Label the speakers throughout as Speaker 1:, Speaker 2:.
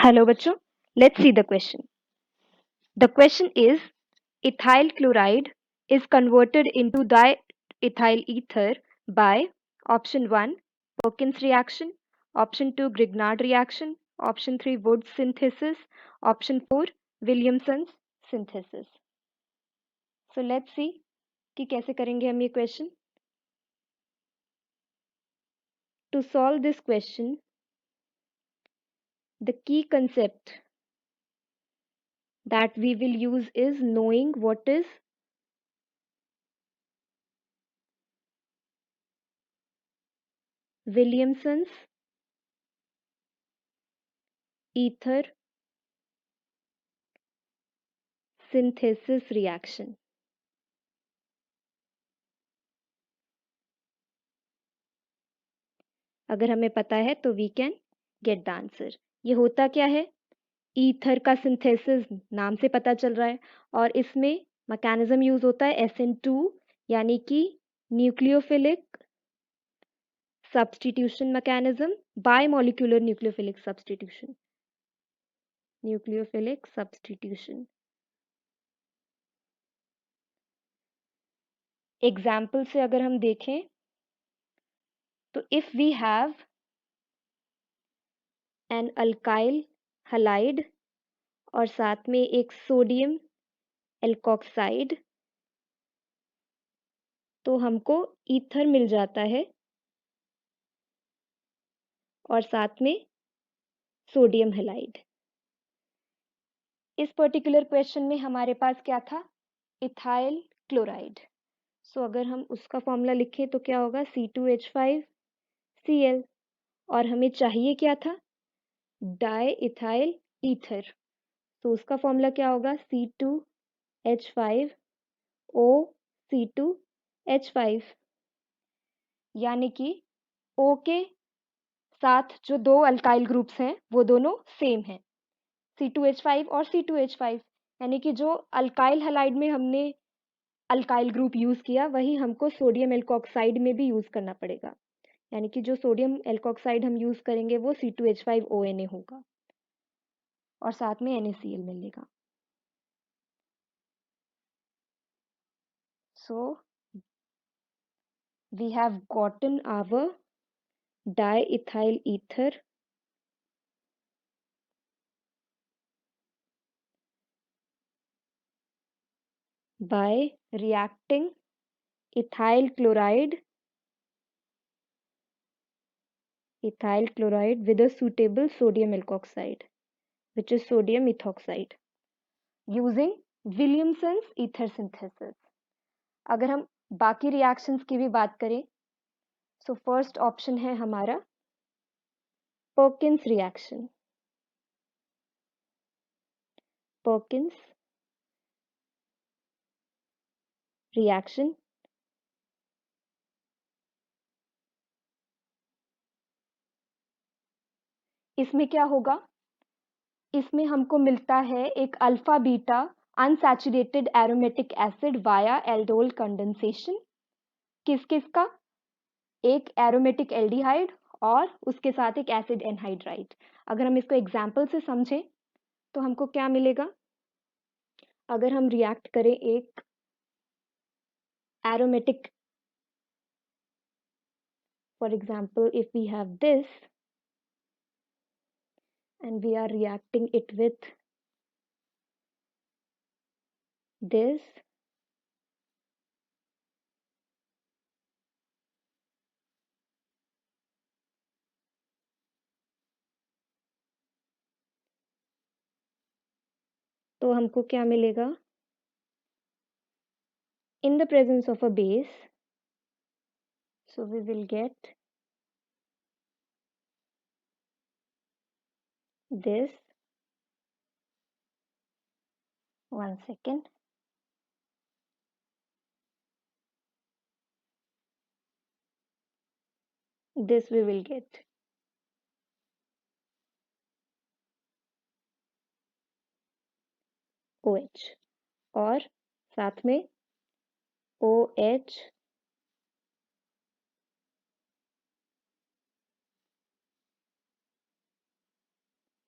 Speaker 1: Hello बच्चों, let's see the question. The question is ethyl chloride is converted into diethyl ether by option 1 Perkins reaction, option 2 Grignard reaction, option 3 Wood synthesis, option 4 Williamson's synthesis. So let's see कि कैसे करेंगे हम ये question. To solve this question, the key concept that we will use is knowing what is Williamson's ether synthesis reaction. अगर हमें पता है तो we can get the answer. ये होता क्या है? ईथर का सिंथेसिस नाम से पता चल रहा है और इसमें मैकेनिज्म यूज होता है SN2 यानी कि nucleophilic substitution mechanism, bimolecular nucleophilic substitution. Example से अगर हम देखें तो if we have an alkyl halide और साथ में एक सोडियम एल्कोक्साइड तो हमको ईथर मिल जाता है और साथ में सोडियम हैलाइड. इस पर्टिकुलर क्वेश्चन में हमारे पास क्या था? Ethyl chloride. सो अगर हम उसका फॉर्मूला लिखें तो क्या होगा? C2H5Cl. और हमें चाहिए क्या था? Di ethyl ether. तो उसका फॉर्मूला क्या होगा? C2H5OC2H5. यानी कि O के साथ जो दो अल्काइल ग्रुप्स हैं वो दोनों सेम हैं, C2H5 और C2H5. यानी कि जो अल्काइल हैलाइड में हमने अल्काइल ग्रुप यूज किया वही हमको सोडियम एल्कोक्साइड में भी यूज करना पड़ेगा. यानी कि जो सोडियम एल्कोक्साइड हम यूज करेंगे वो C2H5ONa होगा और साथ में NaCl मिलेगा. So we have gotten our diethyl ether by reacting ethyl chloride with a suitable sodium alkoxide, which is sodium ethoxide, using Williamson's ether synthesis. अगर हम बाकी रिएक्शंस की भी बात करें सो फर्स्ट ऑप्शन है हमारा पर्किंस रिएक्शन. पर्किंस रिएक्शन इसमें क्या होगा? इसमें हमको मिलता है एक alpha beta unsaturated aromatic acid via aldol condensation. किस किस का? एक एरोमेटिक एल्डिहाइड और उसके साथ एक एसिड एनहाइड्राइड. अगर हम इसको एग्जाम्पल से समझें तो हमको क्या मिलेगा? अगर हम रिएक्ट करें एक aromatic, for example if we have this and we are reacting it with this, तो हमको क्या मिलेगा? In the presence of a base, so we will get this. One second. This we will get OH और साथ में OH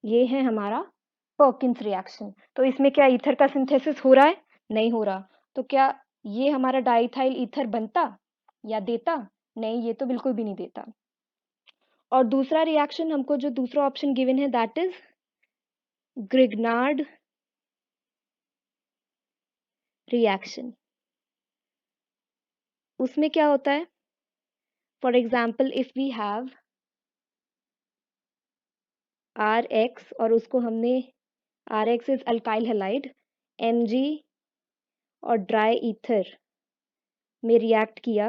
Speaker 1: ये है हमारा पर्किंस रिएक्शन। तो इसमें क्या ईथर का सिंथेसिस हो रहा है? नहीं हो रहा। तो क्या ये हमारा डाइथाइल ईथर बनता या देता? नहीं, ये तो बिल्कुल भी नहीं देता। और दूसरा रिएक्शन हमको जो दूसरा ऑप्शन गिवन है दैट इज ग्रिग्नार्ड रिएक्शन। उसमें क्या होता है? For example if we have Rx और उसको हमने Rx is alkyl halide Mg और ड्राई ईथर में रिएक्ट किया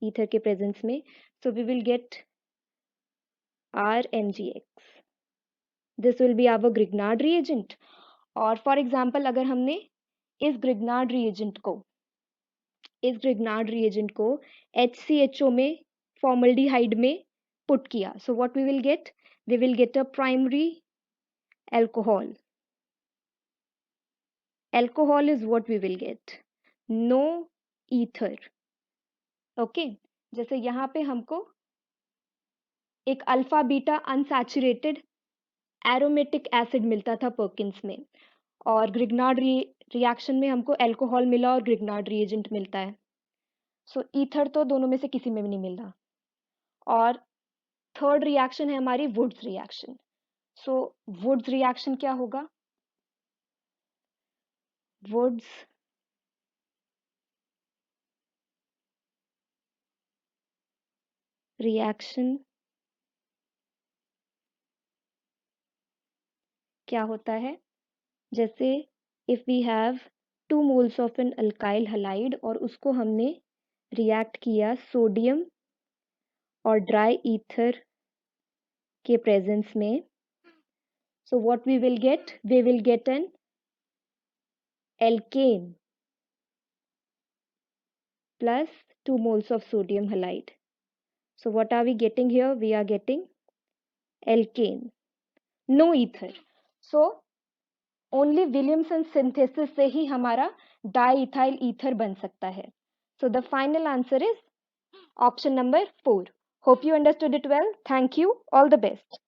Speaker 1: ईथर के प्रेजेंस में, so we will get RMgX। This will be our Grignard reagent. और फॉर एग्जाम्पल अगर हमने इस ग्रिग्नार्ड रिएजेंट को HCHO में फॉर्मल्डिहाइड में पुट किया, so what we will get a primary alcohol. Alcohol is what we will get. No ether. Okay जैसे यहाँ पे हमको एक alpha beta unsaturated aromatic acid मिलता था पर्किंस में, और ग्रिग्नार्ड रिएक्शन में हमको अल्कोहल मिला और ग्रिग्नार्ड रिएजेंट मिलता है। सो ईथर तो दोनों में से किसी में भी नहीं मिल रहा। और थर्ड रिएक्शन है हमारी Wurtz reaction. So Wurtz reaction क्या होगा? वुड्स रिएक्शन क्या होता है? जैसे if we have 2 moles of an alkyl halide और उसको हमने रिएक्ट किया सोडियम और ड्राई ईथर के प्रेजेंस में, so what we will get an alkane plus 2 moles of sodium halide. So what are we getting here? We are getting alkane, no ether. So only Williamson synthesis से ही हमारा diethyl ether बन सकता है। So the final answer is option number 4. Hope you understood it well. Thank you. All the best.